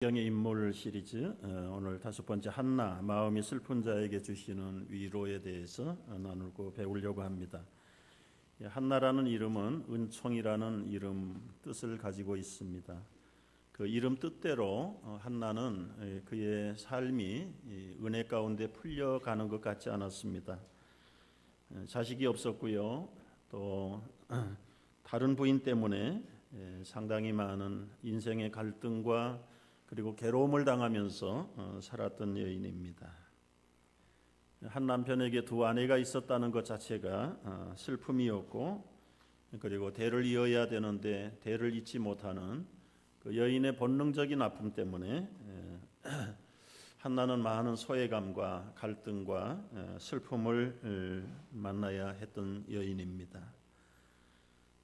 성경의 인물 시리즈 오늘 5번째 한나, 마음이 슬픈 자에게 주시는 위로에 대해서 나누고 배우려고 합니다. 한나라는 이름은 은총이라는 이름 뜻을 가지고 있습니다. 그 이름 뜻대로 한나는 그의 삶이 은혜 가운데 풀려가는 것 같지 않았습니다. 자식이 없었고요. 또 다른 부인 때문에 상당히 많은 인생의 갈등과 그리고 괴로움을 당하면서 살았던 여인입니다. 한 남편에게 두 아내가 있었다는 것 자체가 슬픔이었고, 그리고 대를 이어야 되는데 대를 잇지 못하는 그 여인의 본능적인 아픔 때문에 한나는 많은 소외감과 갈등과 슬픔을 만나야 했던 여인입니다.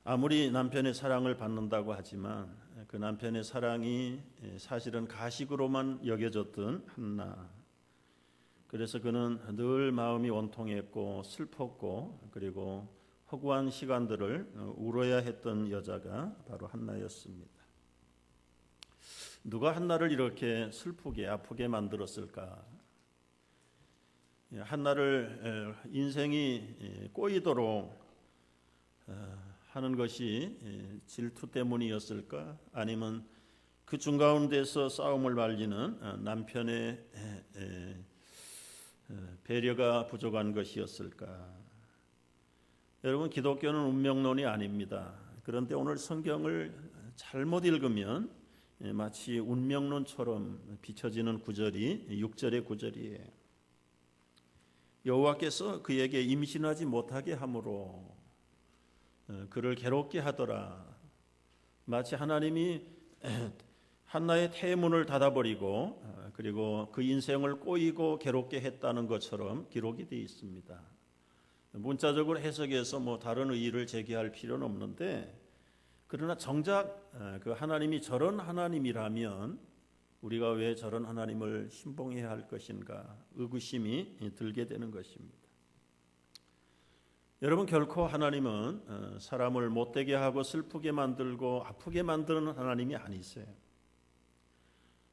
아무리 남편의 사랑을 받는다고 하지만 그 남편의 사랑이 사실은 가식으로만 여겨졌던 한나. 그래서 그는 늘 마음이 원통했고 슬펐고 그리고 허구한 시간들을 울어야 했던 여자가 바로 한나였습니다. 누가 한나를 이렇게 슬프게 아프게 만들었을까? 한나를 인생이 꼬이도록 하는 것이 질투 때문이었을까? 아니면 그 중가운데서 싸움을 말리는 남편의 배려가 부족한 것이었을까? 여러분, 기독교는 운명론이 아닙니다. 그런데 오늘 성경을 잘못 읽으면 마치 운명론처럼 비춰지는 구절이 6절의 구절이에요. 여호와께서 그에게 임신하지 못하게 함으로 그를 괴롭게 하더라. 마치 하나님이 한나의 태문을 닫아버리고 그리고 그 인생을 꼬이고 괴롭게 했다는 것처럼 기록이 되어 있습니다. 문자적으로 해석해서 다른 의의를 제기할 필요는 없는데, 그러나 정작 그 하나님이 저런 하나님이라면 우리가 왜 저런 하나님을 신봉해야 할 것인가 의구심이 들게 되는 것입니다. 여러분, 결코 하나님은 사람을 못되게 하고 슬프게 만들고 아프게 만드는 하나님이 아니세요.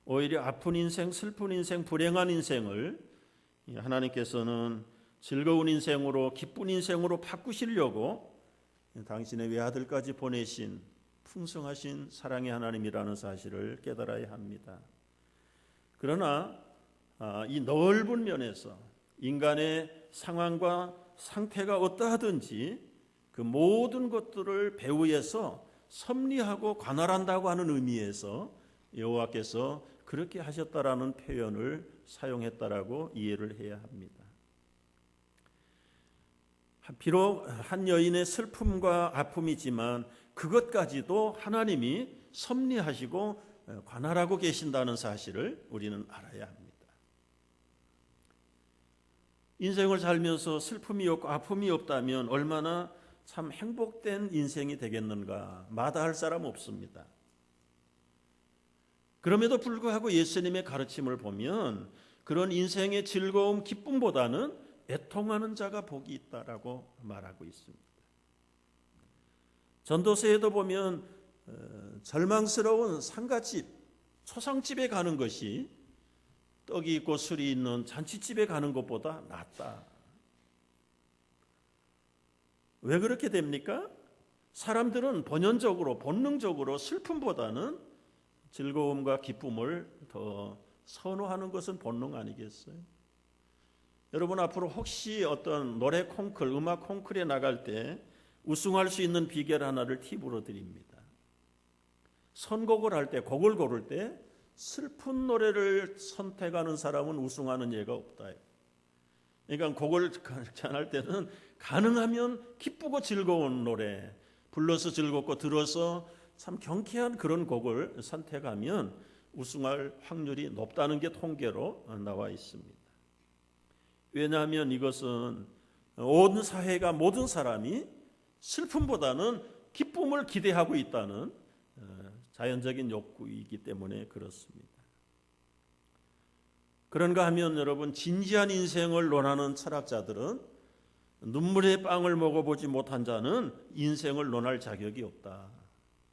오히려 아픈 인생, 슬픈 인생, 불행한 인생을 하나님께서는 즐거운 인생으로, 기쁜 인생으로 바꾸시려고 당신의 외아들까지 보내신 풍성하신 사랑의 하나님이라는 사실을 깨달아야 합니다. 그러나 이 넓은 면에서 인간의 상황과 상태가 어떠하든지 그 모든 것들을 배후에서 섭리하고 관할한다고 하는 의미에서 여호와께서 그렇게 하셨다라는 표현을 사용했다라고 이해를 해야 합니다. 비록 한 여인의 슬픔과 아픔이지만 그것까지도 하나님이 섭리하시고 관할하고 계신다는 사실을 우리는 알아야 합니다. 인생을 살면서 슬픔이 없고 아픔이 없다면 얼마나 참 행복된 인생이 되겠는가 마다할 사람 없습니다. 그럼에도 불구하고 예수님의 가르침을 보면 그런 인생의 즐거움, 기쁨보다는 애통하는 자가 복이 있다라고 말하고 있습니다. 전도서에도 보면 절망스러운 상가집, 초상집에 가는 것이 떡이 있고 술이 있는 잔치집에 가는 것보다 낫다. 왜 그렇게 됩니까? 사람들은 본연적으로, 본능적으로 슬픔보다는 즐거움과 기쁨을 더 선호하는 것은 본능 아니겠어요? 여러분, 앞으로 혹시 어떤 노래 콩쿨, 음악 콩쿨에 나갈 때 우승할 수 있는 비결 하나를 팁으로 드립니다. 선곡을 할 때, 곡을 고를 때 슬픈 노래를 선택하는 사람은 우승하는 예가 없다. 그러니까 곡을 찬할 때는 가능하면 기쁘고 즐거운 노래, 불러서 즐겁고 들어서 참 경쾌한 그런 곡을 선택하면 우승할 확률이 높다는 게 통계로 나와 있습니다. 왜냐하면 이것은 온 사회가, 모든 사람이 슬픔보다는 기쁨을 기대하고 있다는 자연적인 욕구이기 때문에 그렇습니다. 그런가 하면 여러분, 진지한 인생을 논하는 철학자들은 눈물의 빵을 먹어보지 못한 자는 인생을 논할 자격이 없다.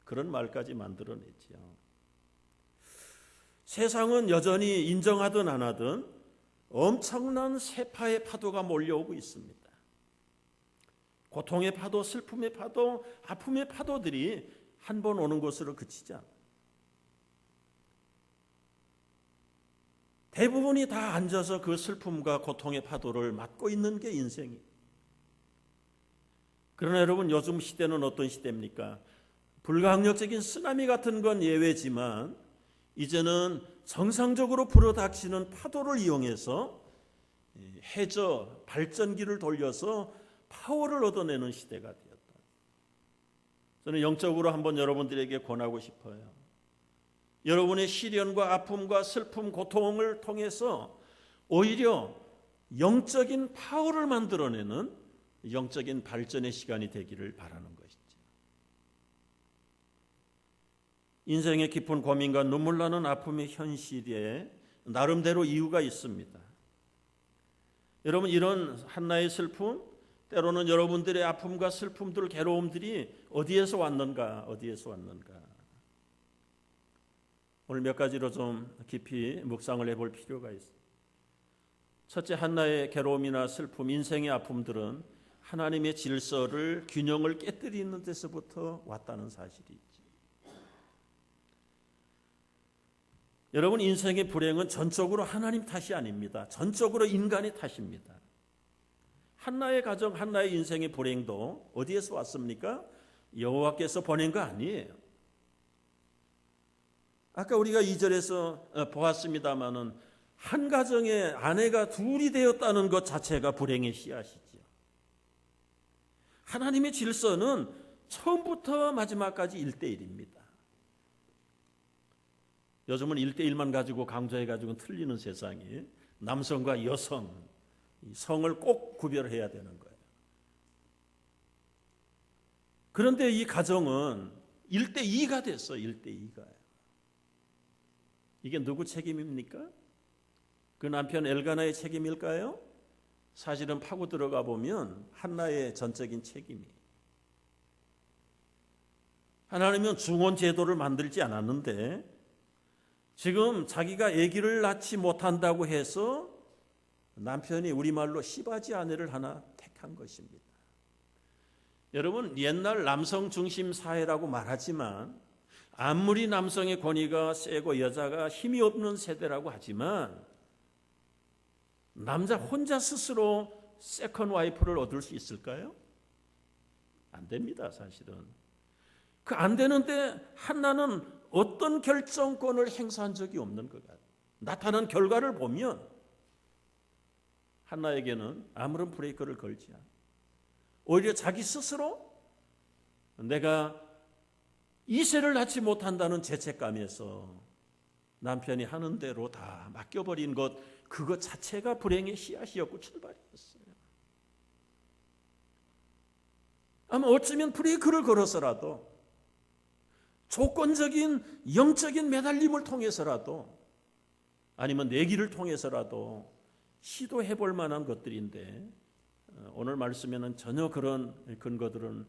그런 말까지 만들어냈지요. 세상은 여전히 인정하든 안 하든 엄청난 세파의 파도가 몰려오고 있습니다. 고통의 파도, 슬픔의 파도, 아픔의 파도들이 한 번 오는 것으로 그치지 않아요. 대부분이 다 앉아서 그 슬픔과 고통의 파도를 맞고 있는 게 인생이에요. 그러나 여러분, 요즘 시대는 어떤 시대입니까? 불가항력적인 쓰나미 같은 건 예외지만 이제는 정상적으로 불어닥치는 파도를 이용해서 해저 발전기를 돌려서 파워를 얻어내는 시대가 되었다. 저는 영적으로 한번 여러분들에게 권하고 싶어요. 여러분의 시련과 아픔과 슬픔, 고통을 통해서 오히려 영적인 파워를 만들어내는 영적인 발전의 시간이 되기를 바라는 것이죠. 인생의 깊은 고민과 눈물 나는 아픔의 현실에 나름대로 이유가 있습니다. 여러분, 이런 한나의 슬픔, 때로는 여러분들의 아픔과 슬픔들, 괴로움들이 어디에서 왔는가? 오늘 몇 가지로 좀 깊이 묵상을 해볼 필요가 있습니다. 첫째, 한나의 괴로움이나 슬픔, 인생의 아픔들은 하나님의 질서를, 균형을 깨뜨리는 데서부터 왔다는 사실이 있죠. 여러분, 인생의 불행은 전적으로 하나님 탓이 아닙니다. 전적으로 인간의 탓입니다. 한나의 가정, 한나의 인생의 불행도 어디에서 왔습니까? 여호와께서 보낸 거 아니에요. 아까 우리가 2절에서 보았습니다마는 한 가정에 아내가 둘이 되었다는 것 자체가 불행의 씨앗이죠. 하나님의 질서는 처음부터 마지막까지 1대1입니다. 요즘은 1대1만 가지고 강조해가지고 틀리는 세상이, 남성과 여성, 성을 꼭 구별해야 되는 거예요. 그런데 이 가정은 1대2가 됐어요. 1대2가. 이게 누구 책임입니까? 그 남편 엘가나의 책임일까요? 사실은 파고 들어가 보면 한나의 전적인 책임이에요. 하나님은 중혼 제도를 만들지 않았는데 지금 자기가 아기를 낳지 못한다고 해서 남편이 우리말로 씨바지 아내를 하나 택한 것입니다. 여러분, 옛날 남성 중심 사회라고 말하지만 아무리 남성의 권위가 세고 여자가 힘이 없는 세대라고 하지만 남자 혼자 스스로 세컨 와이프를 얻을 수 있을까요? 안 됩니다, 사실은. 그 안 되는데 한나는 어떤 결정권을 행사한 적이 없는 것 같아요. 나타난 결과를 보면 한나에게는 아무런 브레이크를 걸지 않아요. 오히려 자기 스스로 내가 이세를 낳지 못한다는 죄책감에서 남편이 하는 대로 다 맡겨버린 것, 그것 자체가 불행의 씨앗이었고 출발이었어요. 아마 어쩌면 브레이크를 걸어서라도, 조건적인 영적인 매달림을 통해서라도, 아니면 내기를 통해서라도 시도해 볼 만한 것들인데 오늘 말씀에는 전혀 그런 근거들은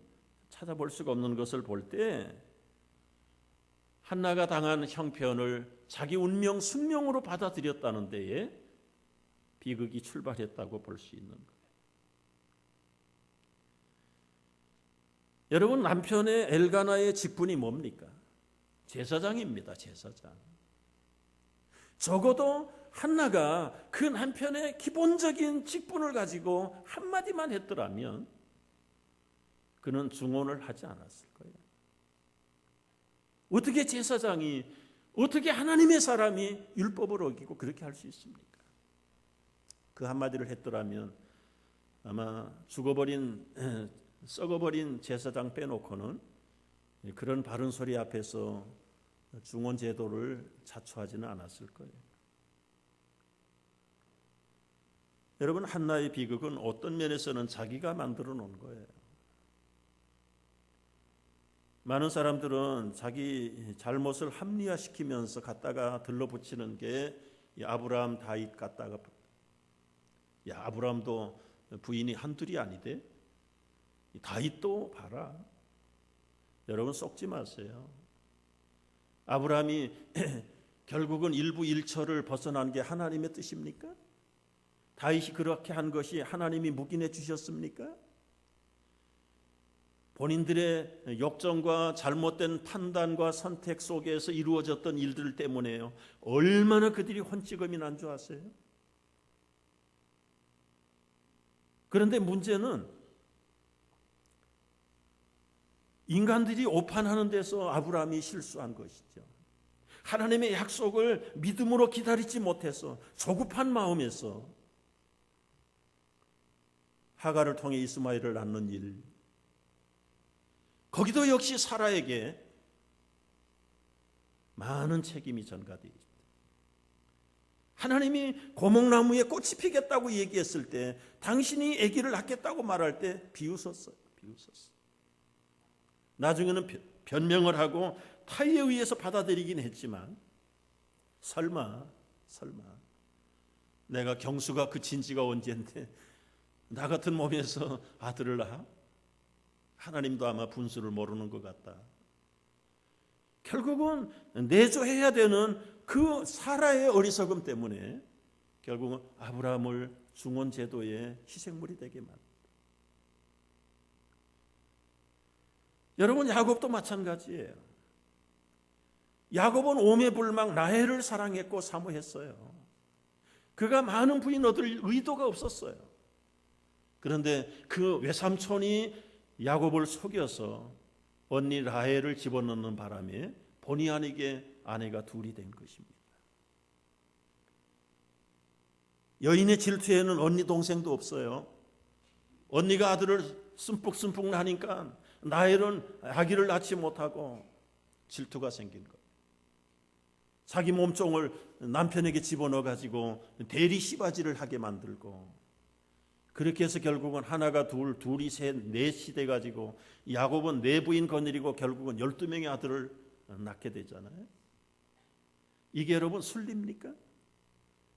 찾아볼 수가 없는 것을 볼 때 한나가 당한 형편을 자기 운명, 숙명으로 받아들였다는 데에 비극이 출발했다고 볼 수 있는 거예요. 여러분, 남편의 엘가나의 직분이 뭡니까? 제사장입니다. 제사장. 적어도 한나가 그 남편의 기본적인 직분을 가지고 한마디만 했더라면 그는 중혼을 하지 않았을 거예요. 어떻게 제사장이, 어떻게 하나님의 사람이 율법을 어기고 그렇게 할 수 있습니까? 그 한마디를 했더라면 아마 썩어버린 제사장 빼놓고는 그런 바른 소리 앞에서 중혼 제도를 자초하지는 않았을 거예요. 여러분, 한나의 비극은 어떤 면에서는 자기가 만들어 놓은 거예요. 많은 사람들은 자기 잘못을 합리화시키면서 갖다가 들러붙이는 게 아브라함, 다윗 갖다가, 야, 아브라함도 부인이 한둘이 아니대. 다윗도 봐라. 여러분, 속지 마세요. 아브라함이 결국은 일부 일처를 벗어난 게 하나님의 뜻입니까? 다윗이 그렇게 한 것이 하나님이 묵인해 주셨습니까? 본인들의 역정과 잘못된 판단과 선택 속에서 이루어졌던 일들 때문에요. 얼마나 그들이 혼찌검이 난 줄 아세요? 그런데 문제는 인간들이 오판하는 데서 아브라함이 실수한 것이죠. 하나님의 약속을 믿음으로 기다리지 못해서 조급한 마음에서 하갈을 통해 이스마엘을 낳는 일, 거기도 역시 사라에게 많은 책임이 전가되어 있습니다. 하나님이 고목나무에 꽃이 피겠다고 얘기했을 때, 당신이 아기를 낳겠다고 말할 때 비웃었어요. 나중에는 변명을 하고 타의에 의해서 받아들이긴 했지만, 설마 내가 경수가 그친 지가 언젠데 나 같은 몸에서 아들을 낳아? 하나님도 아마 분수를 모르는 것 같다. 결국은 내조해야 되는 그 사라의 어리석음 때문에 결국은 아브라함을 중원 제도의 희생물이 되게 만든다. 여러분, 야곱도 마찬가지예요. 야곱은 오매불망 라헬을 사랑했고 사모했어요. 그가 많은 부인 얻을 의도가 없었어요. 그런데 그 외삼촌이 야곱을 속여서 언니 라헬을 집어넣는 바람에 본의 아니게 아내가 둘이 된 것입니다. 여인의 질투에는 언니 동생도 없어요. 언니가 아들을 숨푹숨푹 나니까 라헬은 아기를 낳지 못하고 질투가 생긴 거예요. 자기 몸종을 남편에게 집어넣어 가지고 대리 시바지를 하게 만들고, 그렇게 해서 결국은 하나가 둘이 셋, 넷이 돼가지고 야곱은 네 부인 거느리고 결국은 12명의 아들을 낳게 되잖아요. 이게 여러분 순리입니까?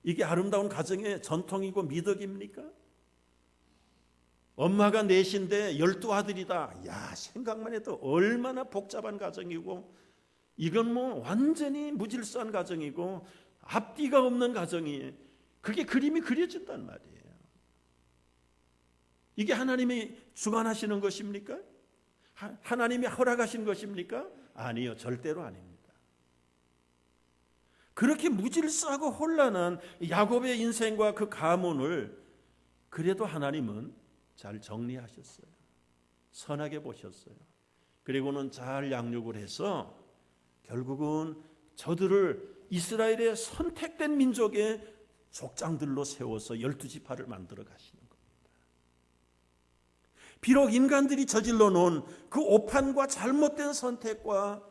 이게 아름다운 가정의 전통이고 미덕입니까? 엄마가 넷인데 12아들이다. 야, 생각만 해도 얼마나 복잡한 가정이고, 이건 뭐 완전히 무질서한 가정이고 앞뒤가 없는 가정이, 그게 그림이 그려진단 말이에요. 이게 하나님이 주관하시는 것입니까? 하나님이 허락하신 것입니까? 아니요, 절대로 아닙니다. 그렇게 무질서하고 혼란한 야곱의 인생과 그 가문을 그래도 하나님은 잘 정리하셨어요. 선하게 보셨어요. 그리고는 잘 양육을 해서 결국은 저들을 이스라엘의 선택된 민족의 족장들로 세워서 12지파를 만들어 가시는 겁니다. 비록 인간들이 저질러 놓은 그 오판과 잘못된 선택과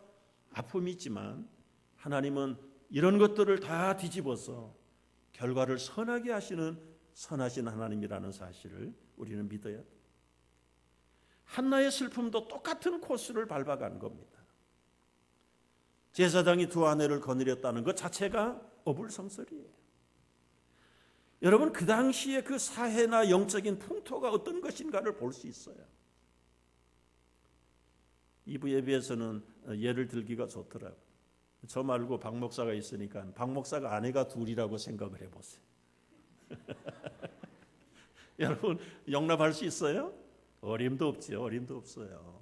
아픔이지만 하나님은 이런 것들을 다 뒤집어서 결과를 선하게 하시는 선하신 하나님이라는 사실을 우리는 믿어야 돼요. 한나의 슬픔도 똑같은 코스를 밟아간 겁니다. 제사장이 두 아내를 거느렸다는 것 자체가 어불성설이에요. 여러분, 그 당시에 그 사회나 영적인 풍토가 어떤 것인가를 볼 수 있어요. 2부 예배에서는 예를 들기가 좋더라고요. 저 말고 박 목사가 있으니까 박 목사가 아내가 둘이라고 생각을 해보세요. 여러분, 용납할 수 있어요? 어림도 없죠. 어림도 없어요.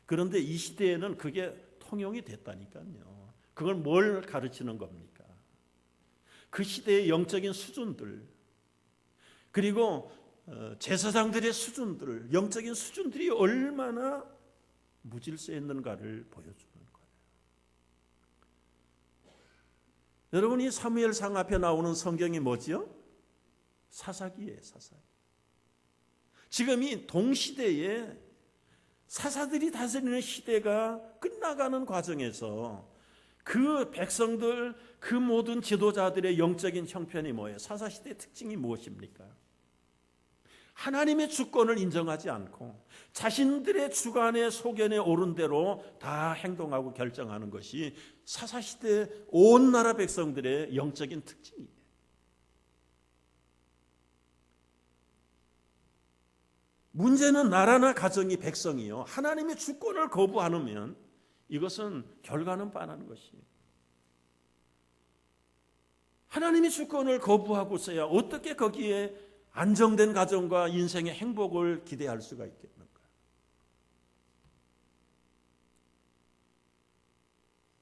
그런데 이 시대에는 그게 통용이 됐다니까요. 그걸 뭘 가르치는 겁니까? 그 시대의 영적인 수준들, 그리고 제사장들의 수준들, 영적인 수준들이 얼마나 무질서했는가를 보여주는 거예요. 여러분이 사무엘상 앞에 나오는 성경이 뭐지요? 사사기예요. 사사기. 지금 이 동시대에 사사들이 다스리는 시대가 끝나가는 과정에서 그 백성들, 그 모든 지도자들의 영적인 형편이 뭐예요? 사사시대의 특징이 무엇입니까? 하나님의 주권을 인정하지 않고 자신들의 주관의 소견에 오른 대로 다 행동하고 결정하는 것이 사사시대 온 나라 백성들의 영적인 특징이에요. 문제는 나라나 가정이, 백성이요, 하나님의 주권을 거부하면 이것은 결과는 뻔한 것이에요. 하나님의 주권을 거부하고서야 어떻게 거기에 안정된 가정과 인생의 행복을 기대할 수가 있겠는가?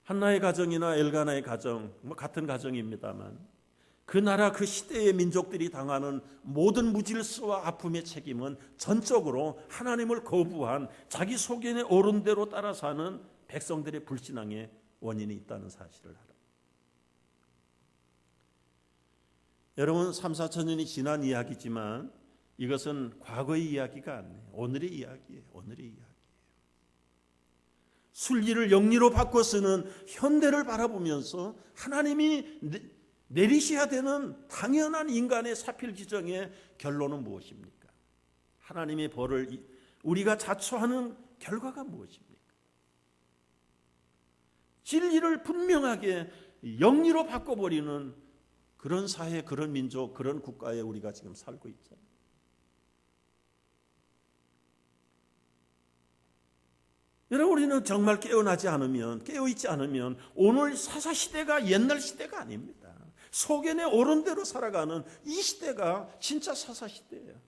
한나의 가정이나 엘가나의 가정, 같은 가정입니다만 그 나라 그 시대의 민족들이 당하는 모든 무질서와 아픔의 책임은 전적으로 하나님을 거부한 자기 소견에 옳은 대로 따라 사는 백성들의 불신앙의 원인이 있다는 사실을 알아. 여러분 3, 4천 년이 지난 이야기지만 이것은 과거의 이야기가 아니에요. 오늘의 이야기예요. 오늘의 이야기. 순리를 영리로 바꿔 쓰는 현대를 바라보면서 하나님이 내리셔야 되는 당연한 인간의 사필 지정의 결론은 무엇입니까? 하나님의 벌을 우리가 자초하는 결과가 무엇입니까? 진리를 분명하게 영리로 바꿔버리는 그런 사회, 그런 민족, 그런 국가에 우리가 지금 살고 있잖아요. 여러분, 우리는 정말 깨어있지 않으면 오늘 사사시대가 옛날 시대가 아닙니다. 소견에 옳은 대로 살아가는 이 시대가 진짜 사사시대예요.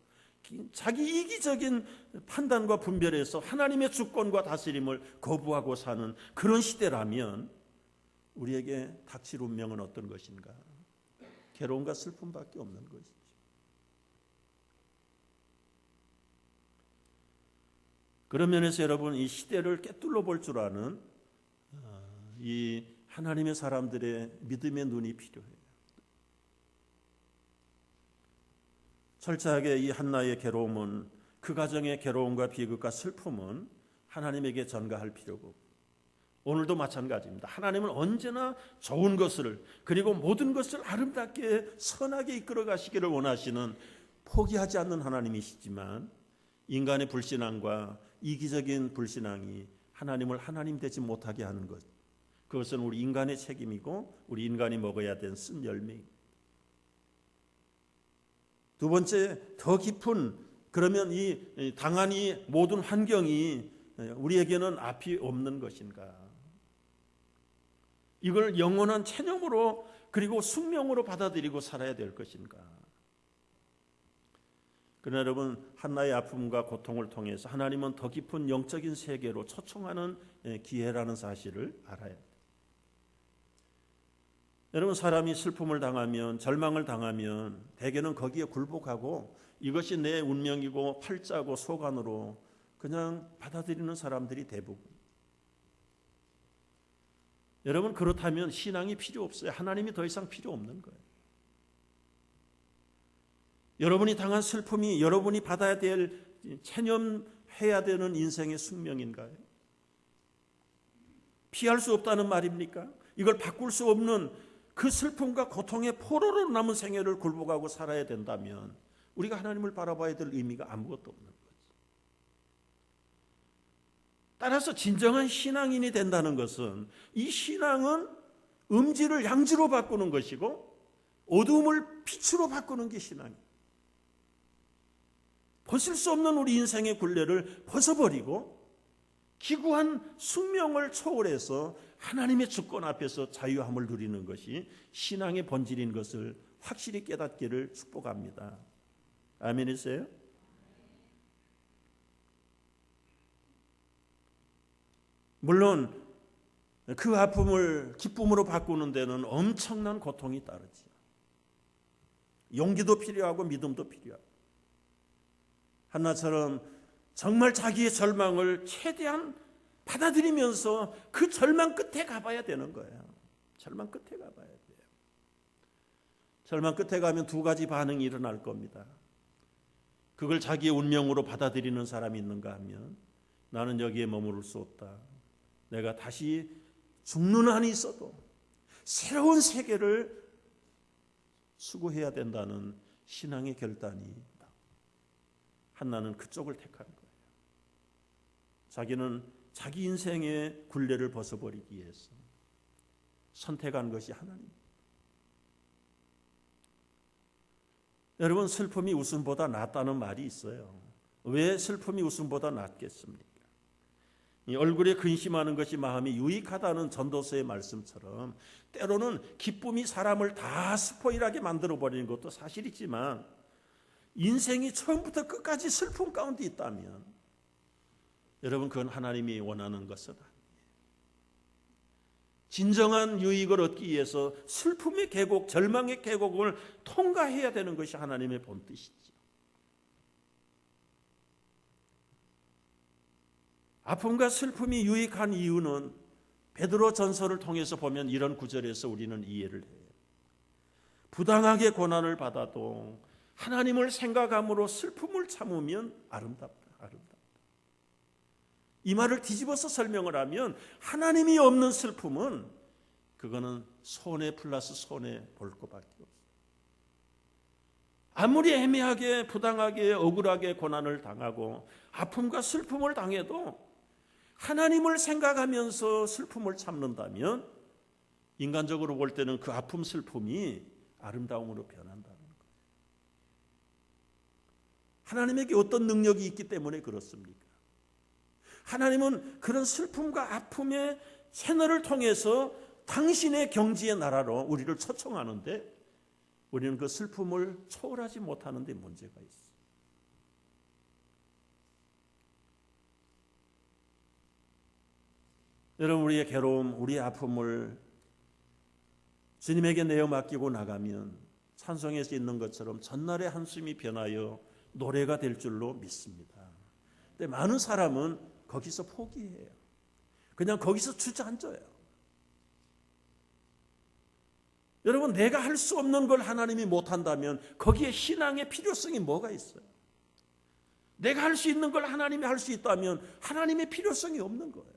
자기 이기적인 판단과 분별에서 하나님의 주권과 다스림을 거부하고 사는 그런 시대라면 우리에게 닥칠 운명은 어떤 것인가? 괴로움과 슬픔밖에 없는 것이죠. 그런 면에서 여러분 이 시대를 꿰뚫어 볼 줄 아는 이 하나님의 사람들의 믿음의 눈이 필요해요. 철저하게 이 한나의 괴로움은 그 가정의 괴로움과 비극과 슬픔은 하나님에게 전가할 필요가 없고 오늘도 마찬가지입니다. 하나님은 언제나 좋은 것을 그리고 모든 것을 아름답게 선하게 이끌어 가시기를 원하시는 포기하지 않는 하나님이시지만 인간의 불신앙과 이기적인 불신앙이 하나님을 하나님 되지 못하게 하는 것, 그것은 우리 인간의 책임이고 우리 인간이 먹어야 되는 쓴 열매입니다. 두 번째, 더 깊은, 그러면 이 당한 이 모든 환경이 우리에게는 앞이 없는 것인가? 이걸 영원한 체념으로 그리고 숙명으로 받아들이고 살아야 될 것인가? 그러나 여러분, 한나의 아픔과 고통을 통해서 하나님은 더 깊은 영적인 세계로 초청하는 기회라는 사실을 알아야 돼요. 여러분, 사람이 슬픔을 당하면, 절망을 당하면 대개는 거기에 굴복하고 이것이 내 운명이고 팔자고 소관으로 그냥 받아들이는 사람들이 대부분. 여러분, 그렇다면 신앙이 필요 없어요. 하나님이 더 이상 필요 없는 거예요. 여러분이 당한 슬픔이 여러분이 받아야 될, 체념해야 되는 인생의 숙명인가요? 피할 수 없다는 말입니까? 이걸 바꿀 수 없는 그 슬픔과 고통의 포로로 남은 생애를 굴복하고 살아야 된다면 우리가 하나님을 바라봐야 될 의미가 아무것도 없는 거죠. 따라서 진정한 신앙인이 된다는 것은 이 신앙은 음지를 양지로 바꾸는 것이고 어두움을 빛으로 바꾸는 게 신앙이에요. 벗을 수 없는 우리 인생의 굴레를 벗어버리고 기구한 숙명을 초월해서 하나님의 주권 앞에서 자유함을 누리는 것이 신앙의 본질인 것을 확실히 깨닫기를 축복합니다. 아멘이세요? 물론 그 아픔을 기쁨으로 바꾸는 데는 엄청난 고통이 따르지. 용기도 필요하고 믿음도 필요하고. 한나처럼 정말 자기의 절망을 최대한 받아들이면서 그 절망 끝에 가봐야 되는 거예요. 절망 끝에 가봐야 돼요. 절망 끝에 가면 두 가지 반응이 일어날 겁니다. 그걸 자기의 운명으로 받아들이는 사람이 있는가 하면 나는 여기에 머무를 수 없다. 내가 다시 죽는 한이 있어도 새로운 세계를 수고해야 된다는 신앙의 결단이 한나는 그쪽을 택한 거예요. 자기는 자기 인생의 굴레를 벗어버리기 위해서 선택한 것이 하나님. 여러분, 슬픔이 웃음보다 낫다는 말이 있어요. 왜 슬픔이 웃음보다 낫겠습니까? 이 얼굴에 근심하는 것이 마음이 유익하다는 전도서의 말씀처럼 때로는 기쁨이 사람을 다 스포일하게 만들어버리는 것도 사실이지만 인생이 처음부터 끝까지 슬픔 가운데 있다면 여러분 그건 하나님이 원하는 것은 아니에요. 진정한 유익을 얻기 위해서 슬픔의 계곡, 절망의 계곡을 통과해야 되는 것이 하나님의 본뜻이죠. 아픔과 슬픔이 유익한 이유는 베드로 전서를 통해서 보면 이런 구절에서 우리는 이해를 해요. 부당하게 고난을 받아도 하나님을 생각함으로 슬픔을 참으면 아름답다. 이 말을 뒤집어서 설명을 하면 하나님이 없는 슬픔은 그거는 손해 플러스 손해 볼 것밖에 없어요. 아무리 애매하게 부당하게 억울하게 고난을 당하고 아픔과 슬픔을 당해도 하나님을 생각하면서 슬픔을 참는다면 인간적으로 볼 때는 그 아픔 슬픔이 아름다움으로 변한다는 거예요. 하나님에게 어떤 능력이 있기 때문에 그렇습니까? 하나님은 그런 슬픔과 아픔의 채널을 통해서 당신의 경지의 나라로 우리를 초청하는데 우리는 그 슬픔을 초월하지 못하는 데 문제가 있어요. 여러분 우리의 괴로움, 우리의 아픔을 주님에게 내어 맡기고 나가면 찬송에서 있는 것처럼 전날의 한숨이 변하여 노래가 될 줄로 믿습니다. 근데 많은 사람은 거기서 포기해요. 그냥 거기서 주저앉아요. 여러분 내가 할 수 없는 걸 하나님이 못한다면 거기에 신앙의 필요성이 뭐가 있어요? 내가 할 수 있는 걸 하나님이 할 수 있다면 하나님의 필요성이 없는 거예요.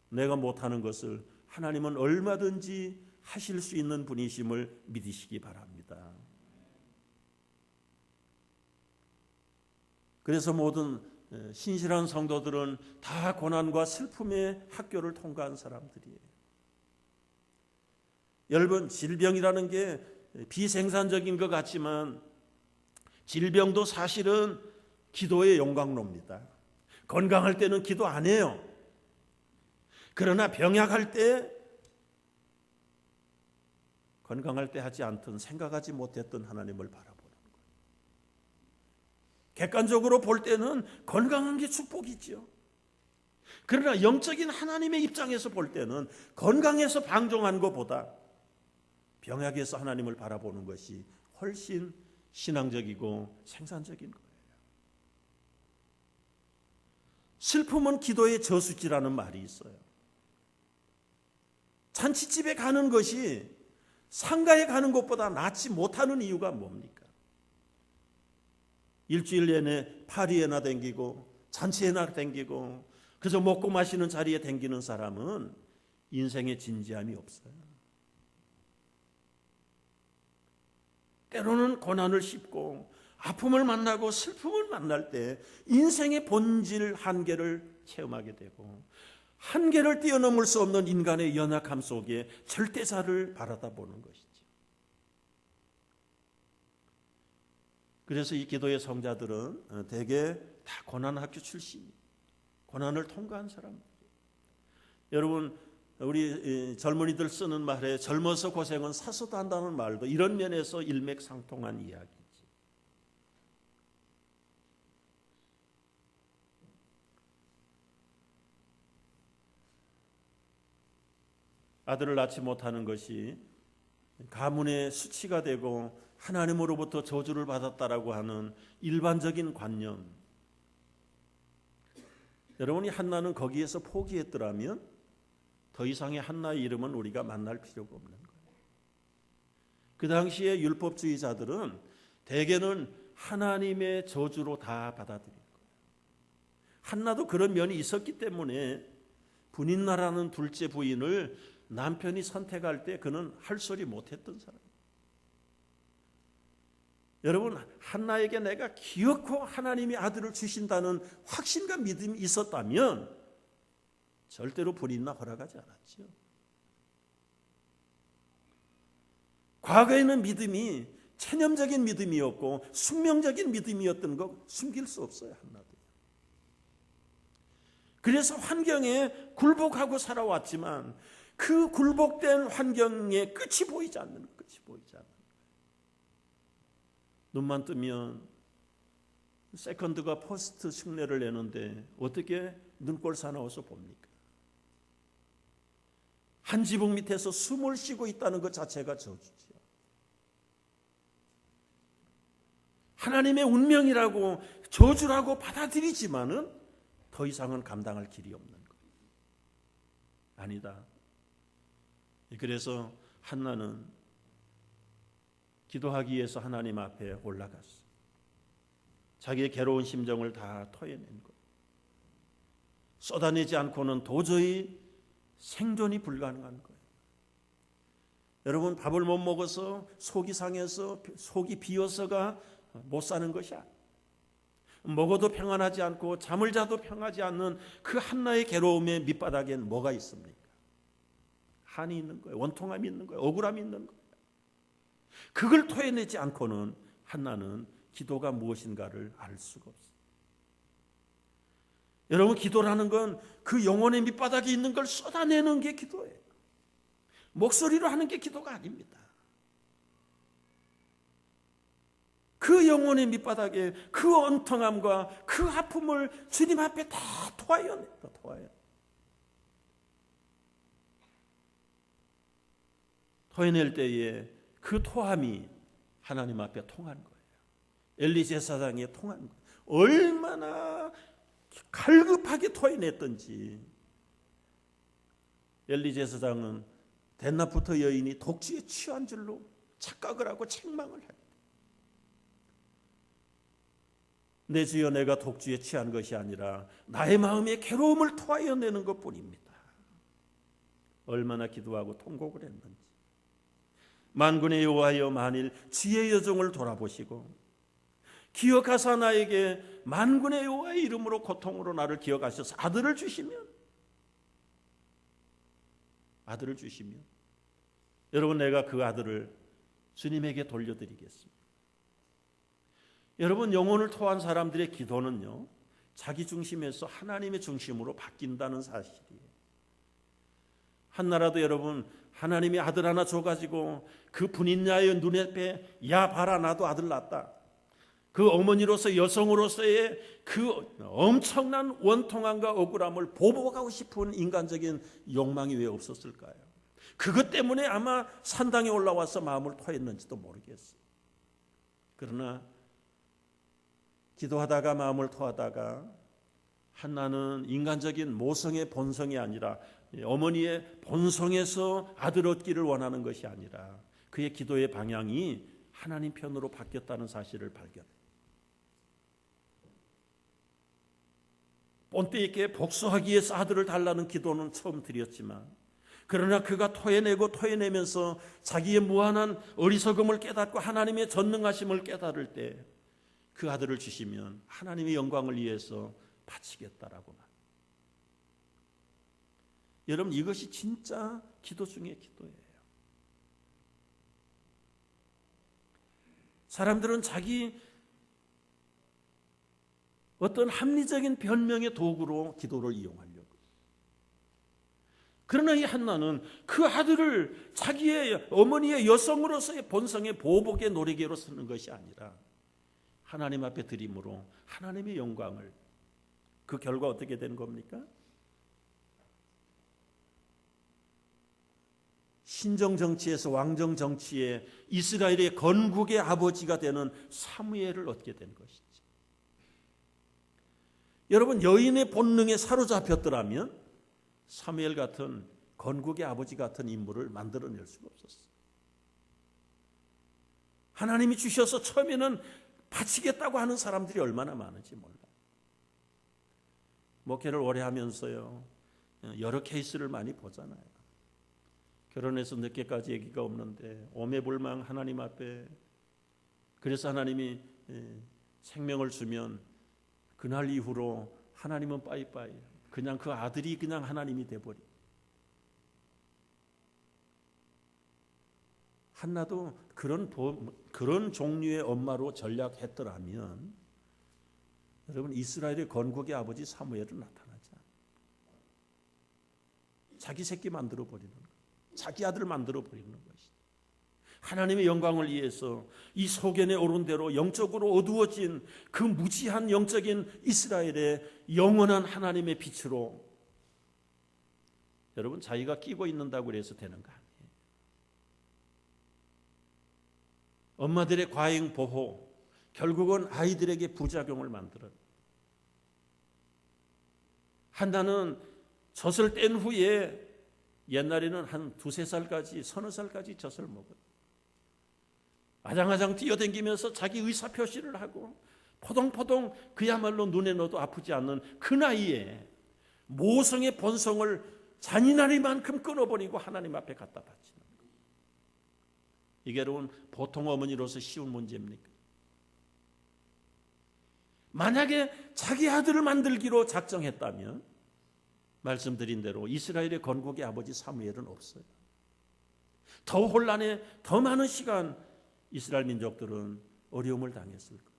내가 못하는 것을 하나님은 얼마든지 하실 수 있는 분이심을 믿으시기 바랍니다. 그래서 모든 신실한 성도들은 다 고난과 슬픔의 학교를 통과한 사람들이에요. 여러분 질병이라는 게 비생산적인 것 같지만 질병도 사실은 기도의 영광로입니다. 건강할 때는 기도 안 해요. 그러나 병약할 때 건강할 때 하지 않던 생각하지 못했던 하나님을 바라보는 거예요. 객관적으로 볼 때는 건강한 게 축복이죠. 그러나 영적인 하나님의 입장에서 볼 때는 건강해서 방종한 것보다 병약해서 하나님을 바라보는 것이 훨씬 신앙적이고 생산적인 거예요. 슬픔은 기도의 저수지라는 말이 있어요. 잔치집에 가는 것이 상가에 가는 것보다 낫지 못하는 이유가 뭡니까? 일주일 내내 파리에나 댕기고 잔치에나 댕기고 그저 먹고 마시는 자리에 댕기는 사람은 인생에 진지함이 없어요. 때로는 고난을 씹고 아픔을 만나고 슬픔을 만날 때 인생의 본질 한계를 체험하게 되고 한계를 뛰어넘을 수 없는 인간의 연약함 속에 절대자를 바라다보는 것이죠. 그래서 이 기도의 성자들은 대개 다 고난학교 출신이에요. 고난을 통과한 사람들이에요. 여러분 우리 젊은이들 쓰는 말에 젊어서 고생은 사서도 한다는 말도 이런 면에서 일맥상통한 이야기지. 아들을 낳지 못하는 것이 가문의 수치가 되고 하나님으로부터 저주를 받았다라고 하는 일반적인 관념. 여러분이 한나는 거기에서 포기했더라면 더 이상의 한나의 이름은 우리가 만날 필요가 없는 거예요. 그 당시에 율법주의자들은 대개는 하나님의 저주로 다 받아들인 거예요. 한나도 그런 면이 있었기 때문에 분인나라는 둘째 부인을 남편이 선택할 때 그는 할 소리 못했던 사람이에요. 여러분 한나에게 내가 기어코 하나님이 아들을 주신다는 확신과 믿음이 있었다면 절대로 분인나 허락하지 않았죠. 과거에는 믿음이 체념적인 믿음이었고 숙명적인 믿음이었던 거 숨길 수 없어요. 한나도. 그래서 환경에 굴복하고 살아왔지만 그 굴복된 환경에 끝이 보이지 않는 눈만 뜨면 세컨드가 퍼스트 흉내를 내는데 어떻게 눈꼴 사나워서 봅니까? 한 지붕 밑에서 숨을 쉬고 있다는 것 자체가 저주지요. 하나님의 운명이라고 저주라고 받아들이지만은 더 이상은 감당할 길이 없는 거예요. 아니다. 그래서 한나는 기도하기 위해서 하나님 앞에 올라갔어. 자기의 괴로운 심정을 다 토해낸 거예요. 쏟아내지 않고는 도저히 생존이 불가능한 거예요. 여러분, 밥을 못 먹어서 속이 상해서 속이 비어서가 못 사는 것이 아니에요. 먹어도 평안하지 않고 잠을 자도 평하지 않는 그 한나의 괴로움의 밑바닥엔 뭐가 있습니까? 한이 있는 거예요. 원통함이 있는 거예요. 억울함이 있는 거예요. 그걸 토해내지 않고는 한나는 기도가 무엇인가를 알 수가 없어요. 여러분, 기도라는 건 그 영혼의 밑바닥에 있는 걸 쏟아내는 게 기도예요. 목소리로 하는 게 기도가 아닙니다. 그 영혼의 밑바닥에 그 엉텅함과 그 아픔을 주님 앞에 다 토하여낸다. 토해낼 때에 그 토함이 하나님 앞에 통한 거예요. 엘리 제사장에 통한 거예요. 얼마나 갈급하게 토해냈던지. 엘리 제사장은 댄나부터 여인이 독주에 취한 줄로 착각을 하고 책망을 합니다. 내 주여, 내가 독주에 취한 것이 아니라 나의 마음의 괴로움을 토하여내는 것뿐입니다. 얼마나 기도하고 통곡을 했는지. 만군의 여호와여, 만일 주의 여종을 돌아보시고 기억하사 나에게 만군의 여호와의 이름으로 고통으로 나를 기억하셔서 아들을 주시면 여러분, 내가 그 아들을 주님에게 돌려드리겠습니다. 여러분, 영혼을 토한 사람들의 기도는요, 자기 중심에서 하나님의 중심으로 바뀐다는 사실이에요. 한나라도 여러분, 하나님이 아들 하나 줘가지고 그 분인자의 눈앞에, 야 봐라, 나도 아들 낳았다. 그 어머니로서, 여성으로서의 그 엄청난 원통함과 억울함을 보복하고 싶은 인간적인 욕망이 왜 없었을까요? 그것 때문에 아마 산당에 올라와서 마음을 토했는지도 모르겠어요. 그러나 기도하다가 마음을 토하다가 한나는 인간적인 모성의 본성이 아니라 어머니의 본성에서 아들 얻기를 원하는 것이 아니라 그의 기도의 방향이 하나님 편으로 바뀌었다는 사실을 발견해요. 본때 있게 복수하기 위해서 아들을 달라는 기도는 처음 드렸지만, 그러나 그가 토해내면서 자기의 무한한 어리석음을 깨닫고 하나님의 전능하심을 깨달을 때 그 아들을 주시면 하나님의 영광을 위해서 바치겠다라고 말. 여러분, 이것이 진짜 기도 중의 기도예요. 사람들은 자기 어떤 합리적인 변명의 도구로 기도를 이용하려고. 그러나 이 한나는 그 아들을 자기의 어머니의 여성으로서의 본성의 보복의 노리개로 쓰는 것이 아니라 하나님 앞에 드림으로 하나님의 영광을, 그 결과 어떻게 된 겁니까? 신정정치에서 왕정정치에 이스라엘의 건국의 아버지가 되는 사무엘을 얻게 된 것이죠. 여러분, 여인의 본능에 사로잡혔더라면 사무엘 같은 건국의 아버지 같은 인물을 만들어낼 수가 없었어요. 하나님이 주셔서 처음에는 바치겠다고 하는 사람들이 얼마나 많은지 몰라요. 목회를 오래 하면서요, 여러 케이스를 많이 보잖아요. 결혼해서 늦게까지 얘기가 없는데 오매불망 하나님 앞에, 그래서 하나님이 생명을 주면 그날 이후로 하나님은 빠이빠이, 그냥 그 아들이 그냥 하나님이 돼버리. 한나도 그런 종류의 엄마로 전략했더라면 여러분, 이스라엘의 건국의 아버지 사무엘은 나타나지 않아요. 자기 새끼 만들어 버리는 거예요. 자기 아들 만들어 버리는 것이죠. 하나님의 영광을 위해서 이 소견에 오른 대로 영적으로 어두워진 그 무지한 영적인 이스라엘의 영원한 하나님의 빛으로 여러분 자기가 끼고 있는다고 해서 되는 거 아니에요. 엄마들의 과잉 보호 결국은 아이들에게 부작용을 만들어요. 한나는 젖을 뗀 후에 옛날에는 한 2-3살까지 서너 살까지 젖을 먹어요. 아장아장 뛰어다니면서 자기 의사표시를 하고 포동포동 그야말로 눈에 넣어도 아프지 않는 그 나이에 모성의 본성을 잔인하리만큼 끊어버리고 하나님 앞에 갖다 바치는 거예요. 이게 여러분 보통 어머니로서 쉬운 문제입니까? 만약에 자기 아들을 만들기로 작정했다면 말씀드린 대로 이스라엘의 건국의 아버지 사무엘은 없어요. 더 혼란에 더 많은 시간 이스라엘 민족들은 어려움을 당했을 거예요.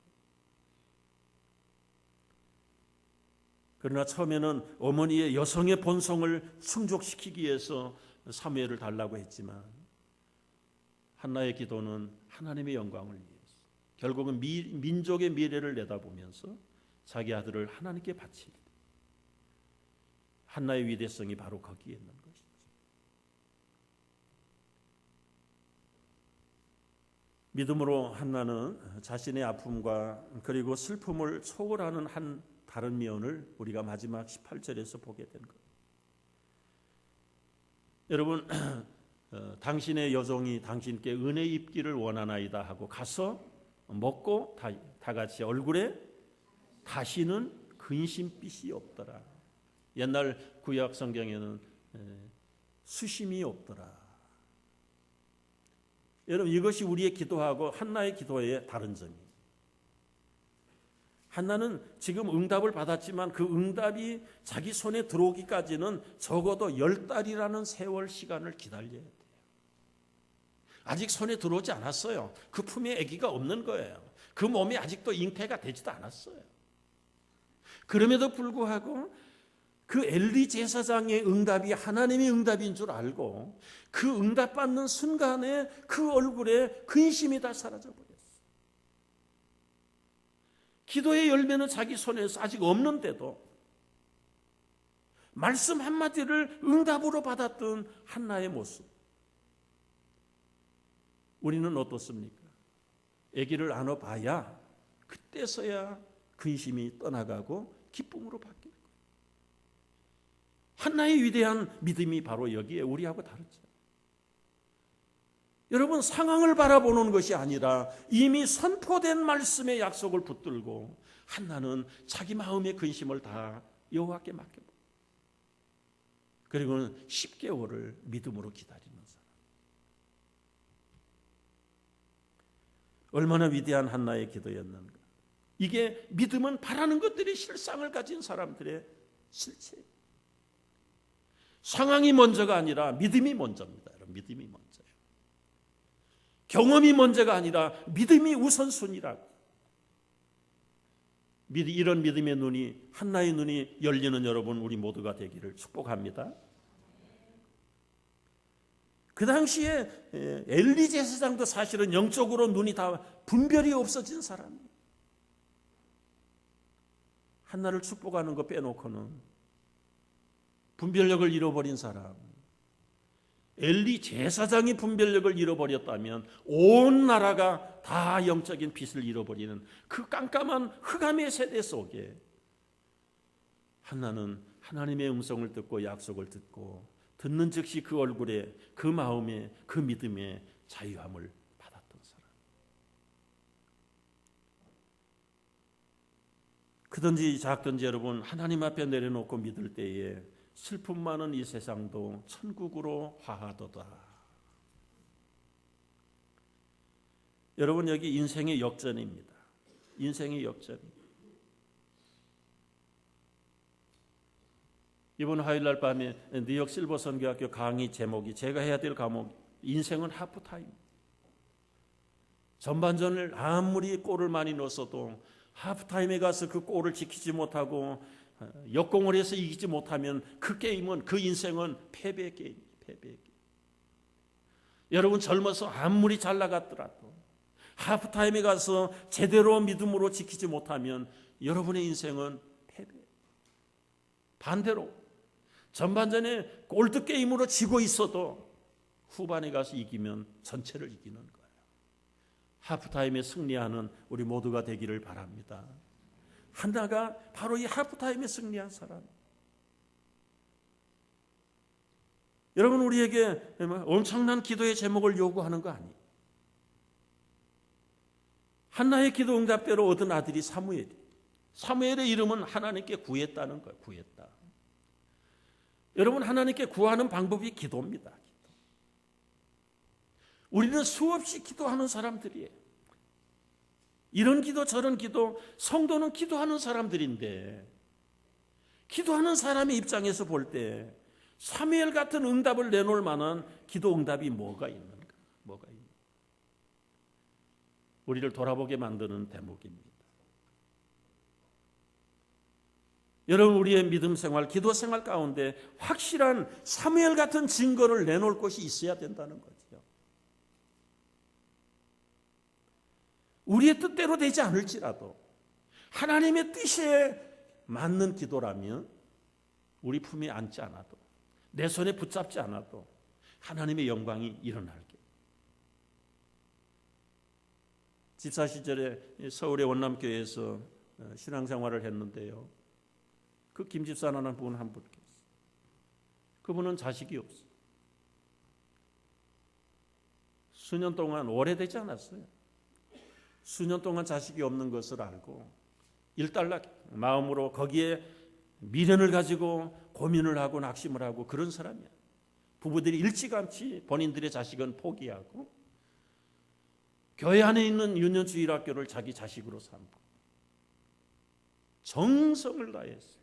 그러나 처음에는 어머니의 여성의 본성을 충족시키기 위해서 사무엘을 달라고 했지만 한나의 기도는 하나님의 영광을 위해서 결국은 민족의 미래를 내다보면서 자기 아들을 하나님께 바칠 때 한나의 위대성이 바로 거기에 있는 것이죠. 믿음으로 한나는 자신의 아픔과 그리고 슬픔을 초월하는 한 다른 면을 우리가 마지막 18절에서 보게 된 거예요. 여러분 당신의 여종이 당신께 은혜 입기를 원하나이다 하고 가서 먹고 다 같이 얼굴에 다시는 근심빛이 없더라. 옛날 구약 성경에는 수심이 없더라. 여러분 이것이 우리의 기도하고 한나의 기도의 다른 점이에요. 한나는 지금 응답을 받았지만 그 응답이 자기 손에 들어오기까지는 적어도 10달이라는 세월 시간을 기다려야 돼요. 아직 손에 들어오지 않았어요. 그 품에 아기가 없는 거예요. 그 몸이 아직도 잉태가 되지도 않았어요. 그럼에도 불구하고 그 엘리 제사장의 응답이 하나님의 응답인 줄 알고 그 응답받는 순간에 그 얼굴에 근심이 다 사라져버렸어요. 기도의 열매는 자기 손에서 아직 없는데도 말씀 한마디를 응답으로 받았던 한나의 모습. 우리는 어떻습니까? 아기를 안아봐야 그때서야 근심이 떠나가고 기쁨으로 바뀔 거예요. 한나의 위대한 믿음이 바로 여기에 우리하고 다르죠. 여러분 상황을 바라보는 것이 아니라 이미 선포된 말씀의 약속을 붙들고 한나는 자기 마음의 근심을 다 여호와께 맡겨버려요. 그리고는 10개월을 믿음으로 기다리는 사람. 얼마나 위대한 한나의 기도였는가. 이게 믿음은 바라는 것들이 실상을 가진 사람들의 실체예요. 상황이 먼저가 아니라 믿음이 먼저입니다. 여러분, 믿음이 먼저예요. 경험이 먼저가 아니라 믿음이 우선순위라고. 이런 믿음의 눈이 한나의 눈이 열리는 여러분 우리 모두가 되기를 축복합니다. 그 당시에 엘리 제사장도 사실은 영적으로 눈이 다 분별이 없어진 사람이에요. 한나를 축복하는 거 빼놓고는 분별력을 잃어버린 사람. 엘리 제사장이 분별력을 잃어버렸다면 온 나라가 다 영적인 빛을 잃어버리는 그 깜깜한 흑암의 세대 속에 한나는 하나님의 음성을 듣고 약속을 듣고 듣는 즉시 그 얼굴에 그 마음에 그 믿음에 자유함을 받았던 사람. 크든지 작든지 여러분 하나님 앞에 내려놓고 믿을 때에 슬픔 많은 이 세상도 천국으로 화하도다. 여러분 여기 인생의 역전입니다. 인생의 역전입니다. 이번 화요일날 밤에 뉴욕 실버 선교학교 강의 제목이 제가 해야 될 과목 인생은 하프타임. 전반전을 아무리 골을 많이 넣었어도 하프타임에 가서 그 골을 지키지 못하고 역공을 해서 이기지 못하면 그 게임은, 그 인생은 패배의 게임이에요. 패배의 게임. 여러분 젊어서 아무리 잘 나갔더라도 하프타임에 가서 제대로 믿음으로 지키지 못하면 여러분의 인생은 패배. 반대로 전반전에 골드 게임으로 지고 있어도 후반에 가서 이기면 전체를 이기는 거예요. 하프타임에 승리하는 우리 모두가 되기를 바랍니다. 한나가 바로 이 하프타임에 승리한 사람. 여러분 우리에게 엄청난 기도의 제목을 요구하는 거 아니에요. 한나의 기도 응답대로 얻은 아들이 사무엘이에요. 사무엘의 이름은 하나님께 구했다는 거예요. 구했다. 여러분 하나님께 구하는 방법이 기도입니다. 기도. 우리는 수없이 기도하는 사람들이에요. 이런 기도 저런 기도, 성도는 기도하는 사람들인데 기도하는 사람의 입장에서 볼 때 사무엘 같은 응답을 내놓을 만한 기도 응답이 뭐가 있는가? 뭐가 있는가? 우리를 돌아보게 만드는 대목입니다. 여러분 우리의 믿음 생활, 기도 생활 가운데 확실한 사무엘 같은 증거를 내놓을 것이 있어야 된다는 거죠. 우리의 뜻대로 되지 않을지라도 하나님의 뜻에 맞는 기도라면 우리 품에 안지 않아도, 내 손에 붙잡지 않아도 하나님의 영광이 일어날게. 집사 시절에 서울의 원남교회에서 신앙생활을 했는데요. 그 김 집사라는 분 한 분 계세요. 그분은 자식이 없어요. 수년 동안, 오래되지 않았어요. 수년 동안 자식이 없는 것을 알고 일단락 마음으로 거기에 미련을 가지고 고민을 하고 낙심을 하고 그런 사람이야. 부부들이 일찌감치 본인들의 자식은 포기하고 교회 안에 있는 유년주일학교를 자기 자식으로 삼고 정성을 다했어.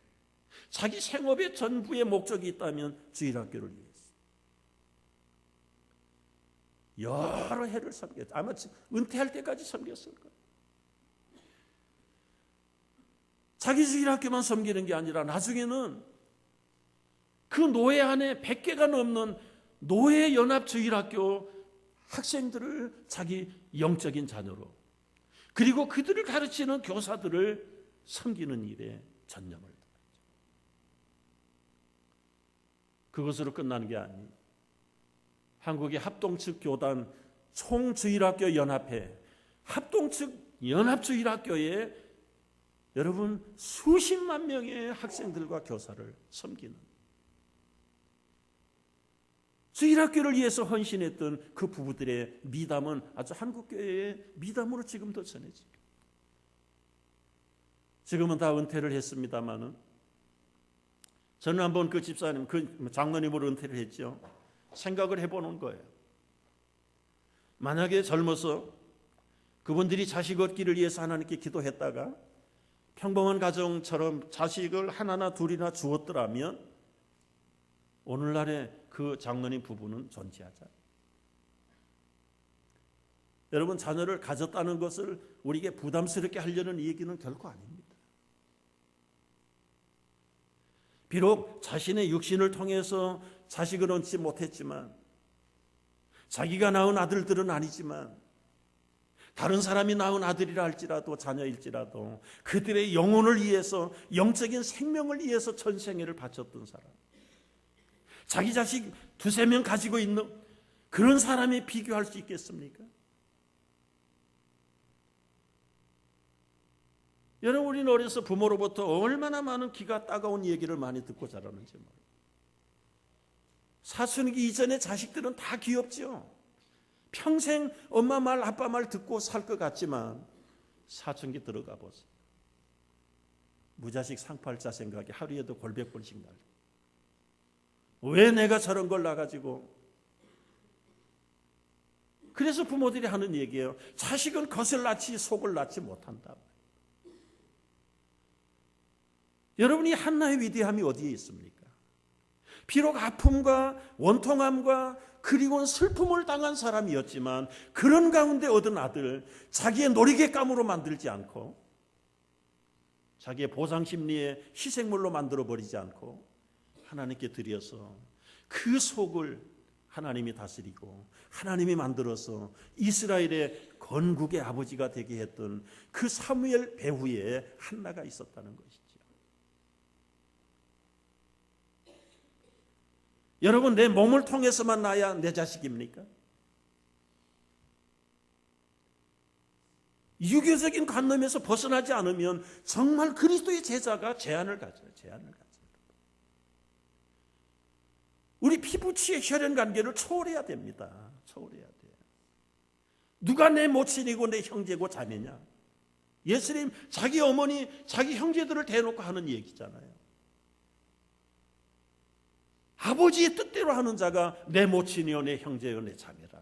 자기 생업의 전부의 목적이 있다면 주일학교를 위해서 여러 해를 섬겼어요. 아마 은퇴할 때까지 섬겼을 거예요. 자기 주일학교만 섬기는 게 아니라 나중에는 그 노예 안에 100개가 넘는 노예 연합 주일학교 학생들을 자기 영적인 자녀로, 그리고 그들을 가르치는 교사들을 섬기는 일에 전념을 다했죠. 그것으로 끝나는 게 아니에요. 한국의 합동측 교단 총주일학교 연합회, 합동측 연합주일학교에 여러분 수십만 명의 학생들과 교사를 섬기는, 주일학교를 위해서 헌신했던 그 부부들의 미담은 아주 한국교회의 미담으로 지금도 전해집니다. 지금은 다 은퇴를 했습니다마는 저는 한번 그 집사님, 그 장로님으로 은퇴를 했죠. 생각을 해보는 거예요. 만약에 젊어서 그분들이 자식 얻기를 위해서 하나님께 기도했다가 평범한 가정처럼 자식을 하나나 둘이나 주었더라면 오늘날의 그 장로님 부부는 존재하지 않아요. 여러분 자녀를 가졌다는 것을 우리에게 부담스럽게 하려는 얘기는 결코 아닙니다. 비록 자신의 육신을 통해서 자식을 얻지 못했지만, 자기가 낳은 아들들은 아니지만 다른 사람이 낳은 아들이라 할지라도 자녀일지라도 그들의 영혼을 위해서, 영적인 생명을 위해서 전생애를 바쳤던 사람, 자기 자식 2-3명 가지고 있는 그런 사람에 비교할 수 있겠습니까? 여러분 우리는 어려서 부모로부터 얼마나 많은 기가 따가운 얘기를 많이 듣고 자라는지 모르겠어요. 사춘기 이전의 자식들은 다 귀엽죠. 평생 엄마 말 아빠 말 듣고 살 것 같지만 사춘기 들어가 보세요. 무자식 상팔자 생각이 하루에도 골백 번씩 나요. 왜 내가 저런 걸 낳아가지고. 그래서 부모들이 하는 얘기예요. 자식은 겉을 낳지 속을 낳지 못한다. 여러분이 한나의 위대함이 어디에 있습니까? 비록 아픔과 원통함과 그리고 슬픔을 당한 사람이었지만 그런 가운데 얻은 아들, 자기의 놀이객감으로 만들지 않고 자기의 보상 심리에 희생물로 만들어 버리지 않고 하나님께 드려서 그 속을 하나님이 다스리고 하나님이 만들어서 이스라엘의 건국의 아버지가 되게 했던 그 사무엘 배후에 한나가 있었다는 것이죠. 여러분, 내 몸을 통해서만 나야 내 자식입니까? 유교적인 관념에서 벗어나지 않으면 정말 그리스도의 제자가 제한을 가져요. 제한을 가져요. 우리 피부치의 혈연 관계를 초월해야 됩니다. 초월해야 돼요. 누가 내 모친이고 내 형제고 자매냐? 예수님 자기 어머니, 자기 형제들을 대놓고 하는 얘기잖아요. 아버지의 뜻대로 하는 자가 내 모친이요 내 형제요 내 자매라.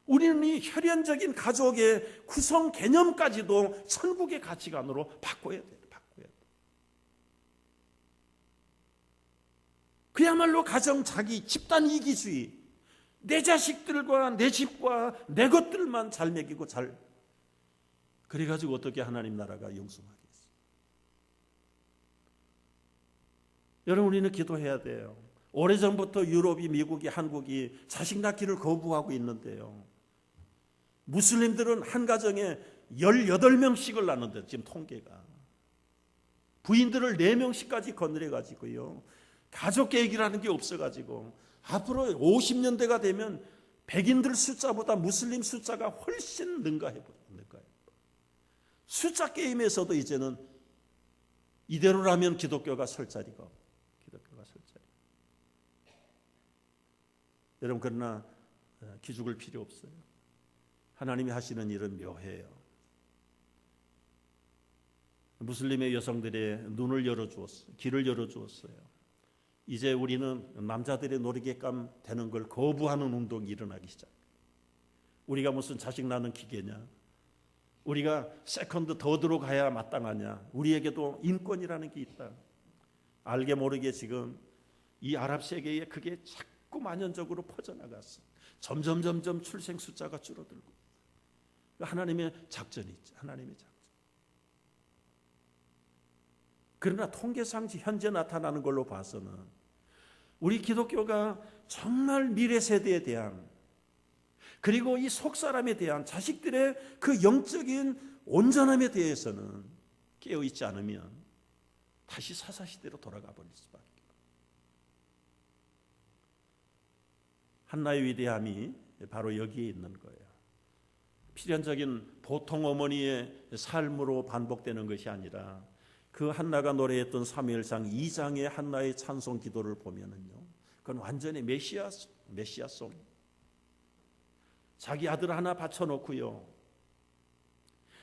우리는 이 혈연적인 가족의 구성 개념까지도 천국의 가치관으로 바꿔야 돼요. 바꿔야 돼요. 그야말로 가정 자기 집단 이기주의, 내 자식들과 내 집과 내 것들만 잘 먹이고 잘 그래가지고 어떻게 하나님 나라가 영성하겠어요? 여러분, 우리는 기도해야 돼요. 오래전부터 유럽이, 미국이, 한국이 자식 낳기를 거부하고 있는데요. 무슬림들은 한 가정에 18명씩을 낳는데 지금 통계가. 부인들을 4명씩까지 건드려가지고요. 가족 계획이라는 게 없어가지고 앞으로 50년대가 되면 백인들 숫자보다 무슬림 숫자가 훨씬 능가해요. 숫자 게임에서도 이제는 이대로라면 기독교가 설 자리가 없어요. 여러분, 그러나 기죽을 필요 없어요. 하나님이 하시는 일은 묘해요. 무슬림의 여성들의 눈을 열어주었어요. 길을 열어주었어요. 이제 우리는 남자들의 놀이개감 되는 걸 거부하는 운동이 일어나기 시작해요. 우리가 무슨 자식 낳는 기계냐? 우리가 세컨드 더드로 가야 마땅하냐? 우리에게도 인권이라는 게 있다. 알게 모르게 지금 이 아랍 세계에 그게 자꾸 만연적으로 퍼져나갔어. 점점 출생 숫자가 줄어들고. 하나님의 작전이 있죠. 하나님의 작전. 그러나 통계상 현재 나타나는 걸로 봐서는 우리 기독교가 정말 미래 세대에 대한, 그리고 이 속사람에 대한 자식들의 그 영적인 온전함에 대해서는 깨어있지 않으면 다시 사사시대로 돌아가 버릴 수밖에. 한나의 위대함이 바로 여기에 있는 거예요. 필연적인 보통 어머니의 삶으로 반복되는 것이 아니라 그 한나가 노래했던 사무엘상 2장의 한나의 찬송 기도를 보면은요, 그건 완전히 메시아송. 자기 아들 하나 바쳐놓고요,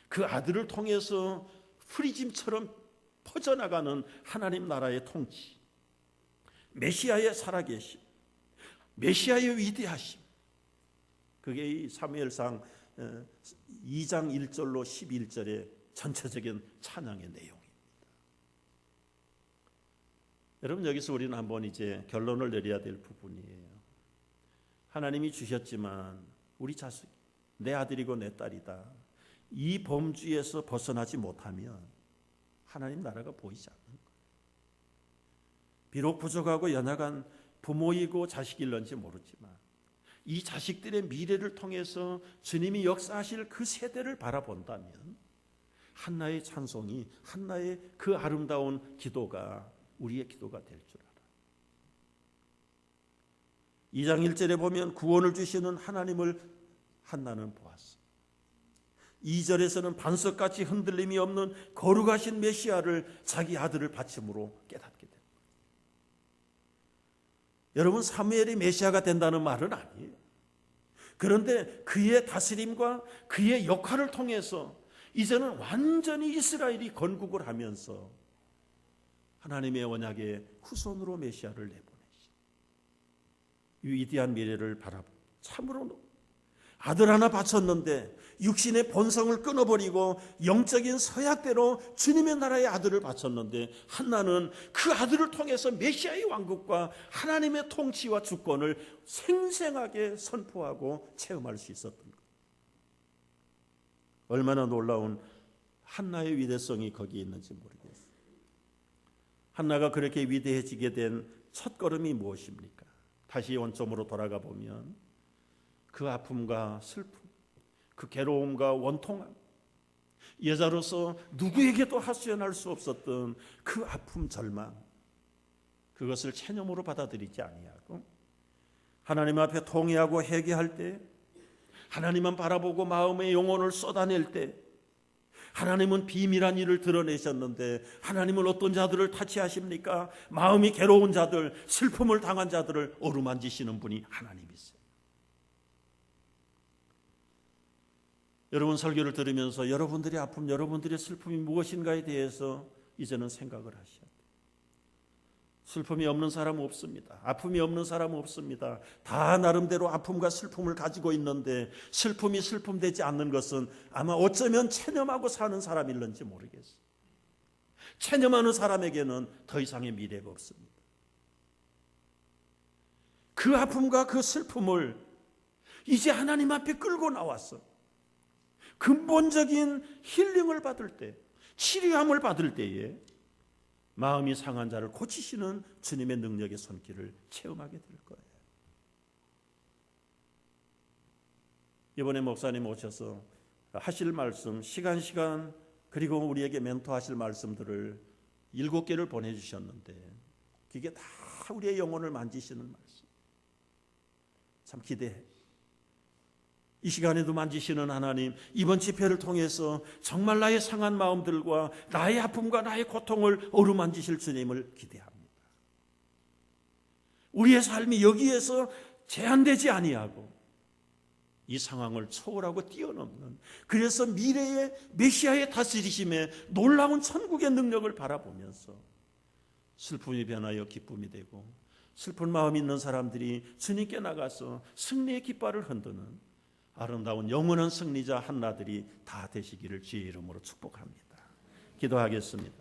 그 아들을 통해서 프리즘처럼 퍼져나가는 하나님 나라의 통치, 메시아의 살아계심, 메시아의 위대하심, 그게 이 사무엘상 2장 1절로 11절의 전체적인 찬양의 내용입니다. 여러분, 여기서 우리는 한번 이제 결론을 내려야 될 부분이에요. 하나님이 주셨지만 우리 자식, 내 아들이고 내 딸이다, 이 범주에서 벗어나지 못하면 하나님 나라가 보이지 않는 거예요. 비록 부족하고 연약한 부모이고 자식일런지 모르지만 이 자식들의 미래를 통해서 주님이 역사하실 그 세대를 바라본다면 한나의 찬송이, 한나의 그 아름다운 기도가 우리의 기도가 될 줄 알아. 2장 1절에 보면 구원을 주시는 하나님을 한나는 보았어. 2절에서는 반석같이 흔들림이 없는 거룩하신 메시아를, 자기 아들을 바침으로 깨닫게 됩니다. 여러분, 사무엘이 메시아가 된다는 말은 아니에요. 그런데 그의 다스림과 그의 역할을 통해서 이제는 완전히 이스라엘이 건국을 하면서 하나님의 언약의 후손으로 메시아를 내보내시. 이 위대한 미래를 바라보고, 참으로 아들 하나 바쳤는데 육신의 본성을 끊어버리고 영적인 서약대로 주님의 나라의 아들을 바쳤는데, 한나는 그 아들을 통해서 메시아의 왕국과 하나님의 통치와 주권을 생생하게 선포하고 체험할 수 있었던 것. 얼마나 놀라운 한나의 위대성이 거기에 있는지 모르겠어요. 한나가 그렇게 위대해지게 된 첫걸음이 무엇입니까? 다시 원점으로 돌아가 보면 그 아픔과 슬픔, 그 괴로움과 원통함, 여자로서 누구에게도 하소연할 수 없었던 그 아픔, 절망, 그것을 체념으로 받아들이지 아니하고 하나님 앞에 통회하고 회개할 때, 하나님만 바라보고 마음의 영혼을 쏟아낼 때, 하나님은 비밀한 일을 드러내셨는데 하나님은 어떤 자들을 타치하십니까? 마음이 괴로운 자들, 슬픔을 당한 자들을 어루만지시는 분이 하나님이세요. 여러분 설교를 들으면서 여러분들의 아픔, 여러분들의 슬픔이 무엇인가에 대해서 이제는 생각을 하셔야 돼요. 슬픔이 없는 사람은 없습니다. 아픔이 없는 사람은 없습니다. 다 나름대로 아픔과 슬픔을 가지고 있는데 슬픔이 슬픔되지 않는 것은 아마 어쩌면 체념하고 사는 사람일는지 모르겠어요. 체념하는 사람에게는 더 이상의 미래가 없습니다. 그 아픔과 그 슬픔을 이제 하나님 앞에 끌고 나와서 근본적인 힐링을 받을 때, 치료함을 받을 때에 마음이 상한 자를 고치시는 주님의 능력의 손길을 체험하게 될 거예요. 이번에 목사님 오셔서 하실 말씀, 시간 그리고 우리에게 멘토하실 말씀들을 7개를 보내주셨는데 그게 다 우리의 영혼을 만지시는 말씀. 참 기대해. 이 시간에도 만지시는 하나님, 이번 집회를 통해서 정말 나의 상한 마음들과 나의 아픔과 나의 고통을 어루만지실 주님을 기대합니다. 우리의 삶이 여기에서 제한되지 아니하고 이 상황을 초월하고 뛰어넘는, 그래서 미래의 메시아의 다스리심에 놀라운 천국의 능력을 바라보면서 슬픔이 변하여 기쁨이 되고 슬픈 마음 있는 사람들이 주님께 나가서 승리의 깃발을 흔드는 아름다운 영원한 승리자 한나들이 다 되시기를 주의 이름으로 축복합니다. 기도하겠습니다.